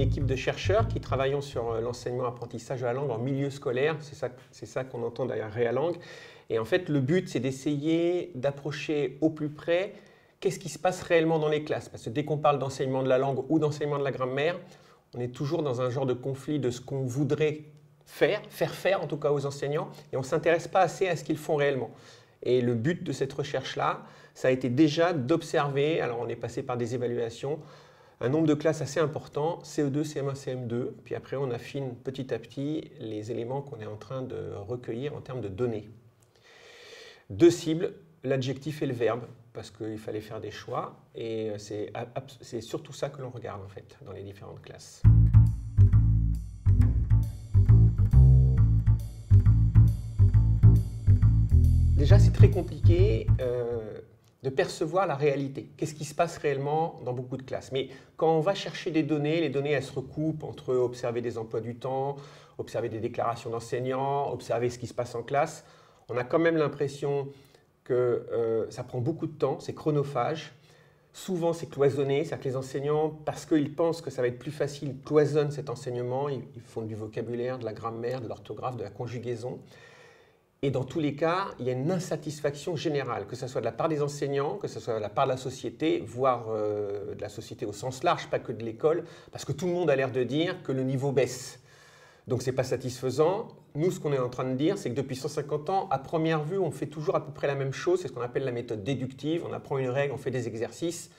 équipe de chercheurs qui travaillons sur l'enseignement-apprentissage de la langue en milieu scolaire. C'est ça qu'on entend derrière Réalangue. Et en fait, le but, c'est d'essayer d'approcher au plus près qu'est-ce qui se passe réellement dans les classes. Parce que dès qu'on parle d'enseignement de la langue ou d'enseignement de la grammaire, on est toujours dans un genre de conflit de ce qu'on voudrait faire faire en tout cas aux enseignants, et on ne s'intéresse pas assez à ce qu'ils font réellement. Et le but de cette recherche-là, ça a été déjà d'observer, alors on est passé par des évaluations, un nombre de classes assez important, CE2, CM1, CM2, puis après on affine petit à petit les éléments qu'on est en train de recueillir en termes de données. Deux cibles, l'adjectif et le verbe, parce qu'il fallait faire des choix, et c'est surtout ça que l'on regarde en fait dans les différentes classes. Déjà, c'est très compliqué de percevoir la réalité. Qu'est-ce qui se passe réellement dans beaucoup de classes? Mais quand on va chercher des données, les données elles se recoupent entre observer des emplois du temps, observer des déclarations d'enseignants, observer ce qui se passe en classe. On a quand même l'impression que ça prend beaucoup de temps, c'est chronophage. Souvent, c'est cloisonné, c'est-à-dire que les enseignants, parce qu'ils pensent que ça va être plus facile, cloisonnent cet enseignement, ils font du vocabulaire, de la grammaire, de l'orthographe, de la conjugaison. Et dans tous les cas, il y a une insatisfaction générale, que ce soit de la part des enseignants, que ce soit de la part de la société, voire de la société au sens large, pas que de l'école, parce que tout le monde a l'air de dire que le niveau baisse. Donc ce n'est pas satisfaisant. Nous, ce qu'on est en train de dire, c'est que depuis 150 ans, à première vue, on fait toujours à peu près la même chose. C'est ce qu'on appelle la méthode déductive. On apprend une règle, on fait des exercices.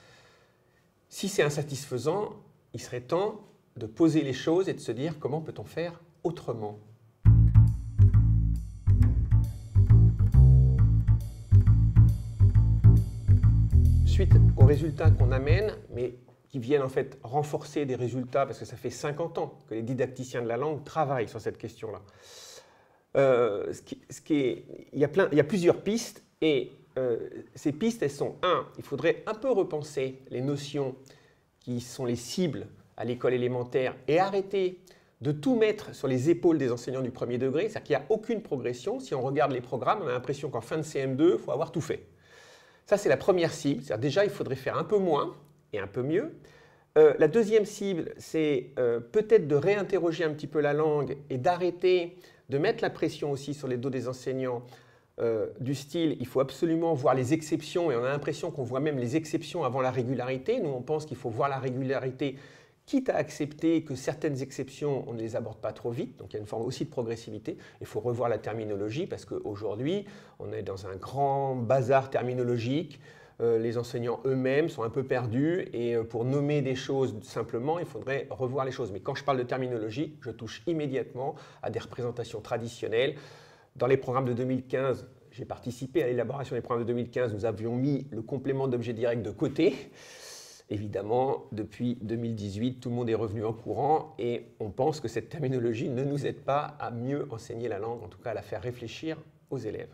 Si c'est insatisfaisant, il serait temps de poser les choses et de se dire comment peut-on faire autrement. Suite aux résultats qu'on amène, mais qui viennent en fait renforcer des résultats, parce que ça fait 50 ans que les didacticiens de la langue travaillent sur cette question-là. Il y a plusieurs pistes, et ces pistes, elles sont, il faudrait un peu repenser les notions qui sont les cibles à l'école élémentaire et arrêter de tout mettre sur les épaules des enseignants du premier degré, c'est-à-dire qu'il n'y a aucune progression. Si on regarde les programmes, on a l'impression qu'en fin de CM2, il faut avoir tout fait. Ça, c'est la première cible. C'est-à-dire déjà, il faudrait faire un peu moins et un peu mieux. La deuxième cible, c'est peut-être de réinterroger un petit peu la langue et d'arrêter de mettre la pression aussi sur les dos des enseignants du style, il faut absolument voir les exceptions, et on a l'impression qu'on voit même les exceptions avant la régularité. Nous, on pense qu'il faut voir la régularité, quitte à accepter que certaines exceptions, on ne les aborde pas trop vite. Donc il y a une forme aussi de progressivité. Il faut revoir la terminologie, parce qu'aujourd'hui, on est dans un grand bazar terminologique. Les enseignants eux-mêmes sont un peu perdus, et pour nommer des choses simplement, il faudrait revoir les choses. Mais quand je parle de terminologie, je touche immédiatement à des représentations traditionnelles. Dans les programmes de 2015, j'ai participé à l'élaboration des programmes de 2015, nous avions mis le complément d'objet direct de côté. Évidemment, depuis 2018, tout le monde est revenu en courant, et on pense que cette terminologie ne nous aide pas à mieux enseigner la langue, en tout cas à la faire réfléchir aux élèves.